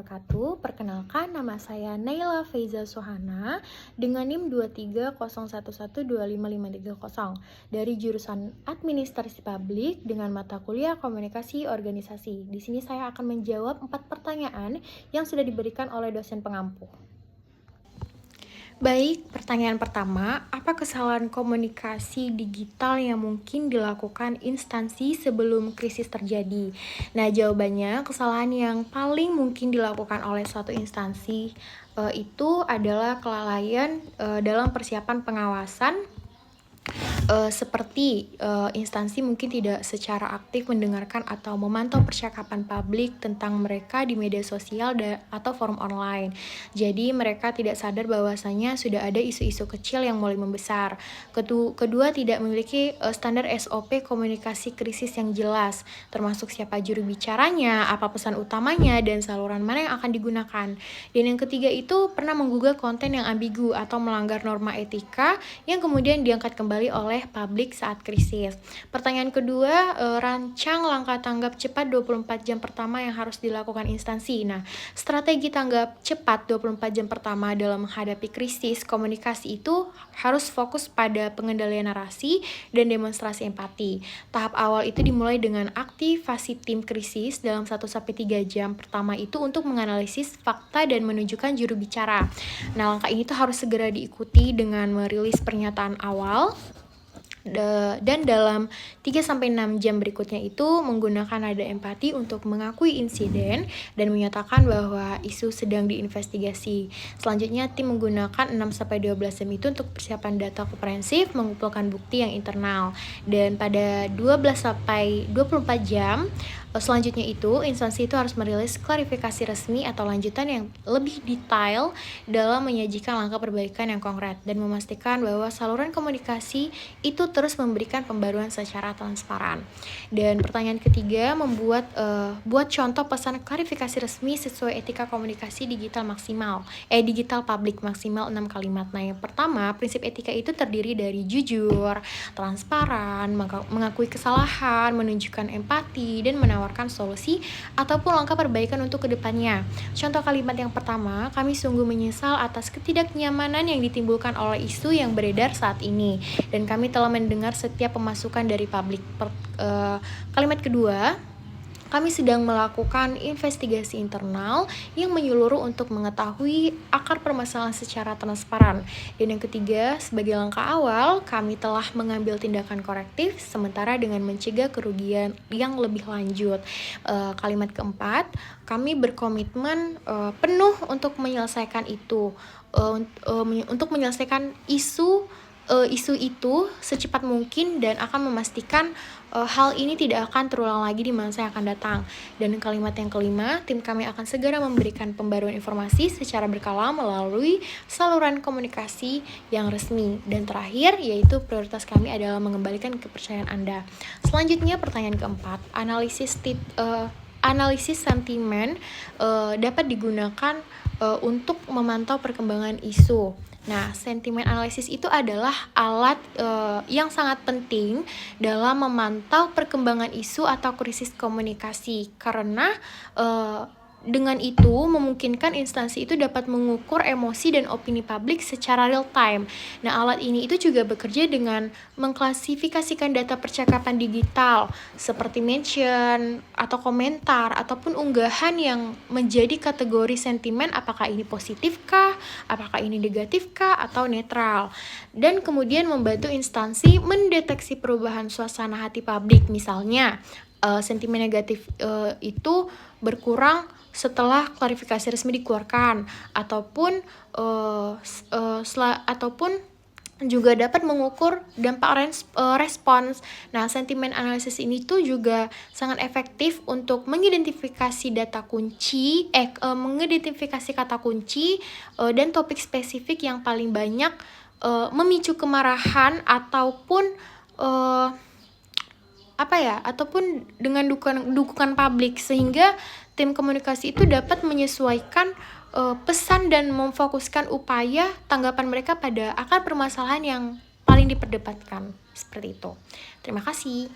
wabarakatuh. Perkenalkan, nama saya Naila Faiza Sohana dengan NIM 23011255330 dari jurusan Administrasi Publik dengan mata kuliah Komunikasi Organisasi. Di sini saya akan menjawab 4 pertanyaan yang sudah diberikan oleh dosen pengampu. Baik, pertanyaan pertama, apa kesalahan komunikasi digital yang mungkin dilakukan instansi sebelum krisis terjadi? Nah, jawabannya, kesalahan yang paling mungkin dilakukan oleh suatu instansi itu adalah kelalaian dalam persiapan pengawasan, seperti instansi mungkin tidak secara aktif mendengarkan atau memantau percakapan publik tentang mereka di media sosial atau forum online. Jadi mereka tidak sadar bahwasanya sudah ada isu-isu kecil yang mulai membesar. Kedua, tidak memiliki standar SOP komunikasi krisis yang jelas, termasuk siapa juru bicaranya, apa pesan utamanya, dan saluran mana yang akan digunakan. Dan yang ketiga itu pernah menggugah konten yang ambigu atau melanggar norma etika yang kemudian diangkat kembali oleh publik saat krisis. Pertanyaan kedua, rancang langkah tanggap cepat 24 jam pertama yang harus dilakukan instansi. Nah, strategi tanggap cepat 24 jam pertama dalam menghadapi krisis komunikasi itu harus fokus pada pengendalian narasi dan demonstrasi empati. Tahap awal itu dimulai dengan aktivasi tim krisis dalam 1-3 jam pertama itu untuk menganalisis fakta dan menunjukkan juru bicara. Nah, langkah ini tuh harus segera diikuti dengan merilis pernyataan awal, dan dalam 3-6 jam berikutnya itu menggunakan nada empati untuk mengakui insiden dan menyatakan bahwa isu sedang diinvestigasi. Selanjutnya tim menggunakan 6-12 jam itu untuk persiapan data komprehensif, mengumpulkan bukti yang internal. Dan pada 12-24 jam selanjutnya itu, instansi itu harus merilis klarifikasi resmi atau lanjutan yang lebih detail dalam menyajikan langkah perbaikan yang konkret dan memastikan bahwa saluran komunikasi itu terus memberikan pembaruan secara transparan. Dan pertanyaan ketiga, buat contoh pesan klarifikasi resmi sesuai etika komunikasi digital publik maksimal 6 kalimat. Nah, yang pertama, prinsip etika itu terdiri dari jujur, transparan, mengakui kesalahan, menunjukkan empati, dan menawarkan solusi ataupun langkah perbaikan untuk kedepannya. Contoh kalimat yang pertama, kami sungguh menyesal atas ketidaknyamanan yang ditimbulkan oleh isu yang beredar saat ini, dan kami telah mendengar setiap pemasukan dari publik. Kalimat kedua, kami sedang melakukan investigasi internal yang menyeluruh untuk mengetahui akar permasalahan secara transparan. Dan yang ketiga, sebagai langkah awal, kami telah mengambil tindakan korektif sementara dengan mencegah kerugian yang lebih lanjut. Kalimat keempat, kami berkomitmen penuh untuk menyelesaikan isu itu secepat mungkin dan akan memastikan hal ini tidak akan terulang lagi di masa yang akan datang. Dan kalimat yang kelima, tim kami akan segera memberikan pembaruan informasi secara berkala melalui saluran komunikasi yang resmi. Dan terakhir, yaitu prioritas kami adalah mengembalikan kepercayaan Anda. Selanjutnya, pertanyaan keempat, analisis sentimen dapat digunakan untuk memantau perkembangan isu. Nah, sentimen analisis itu adalah alat yang sangat penting dalam memantau perkembangan isu atau krisis komunikasi karena dengan itu memungkinkan instansi itu dapat mengukur emosi dan opini publik secara real time. Nah, alat ini itu juga bekerja dengan mengklasifikasikan data percakapan digital seperti mention atau komentar ataupun unggahan yang menjadi kategori sentimen, apakah ini positifkah, apakah ini negatifkah atau netral. Dan kemudian membantu instansi mendeteksi perubahan suasana hati publik. Misalnya, sentimen negatif itu berkurang setelah klarifikasi resmi dikeluarkan ataupun juga dapat mengukur dampak respons. Nah, sentimen analisis ini tuh juga sangat efektif untuk mengidentifikasi mengidentifikasi kata kunci dan topik spesifik yang paling banyak memicu kemarahan ataupun dengan dukungan publik, sehingga tim komunikasi itu dapat menyesuaikan pesan dan memfokuskan upaya tanggapan mereka pada akar permasalahan yang paling diperdebatkan. Seperti itu. Terima kasih.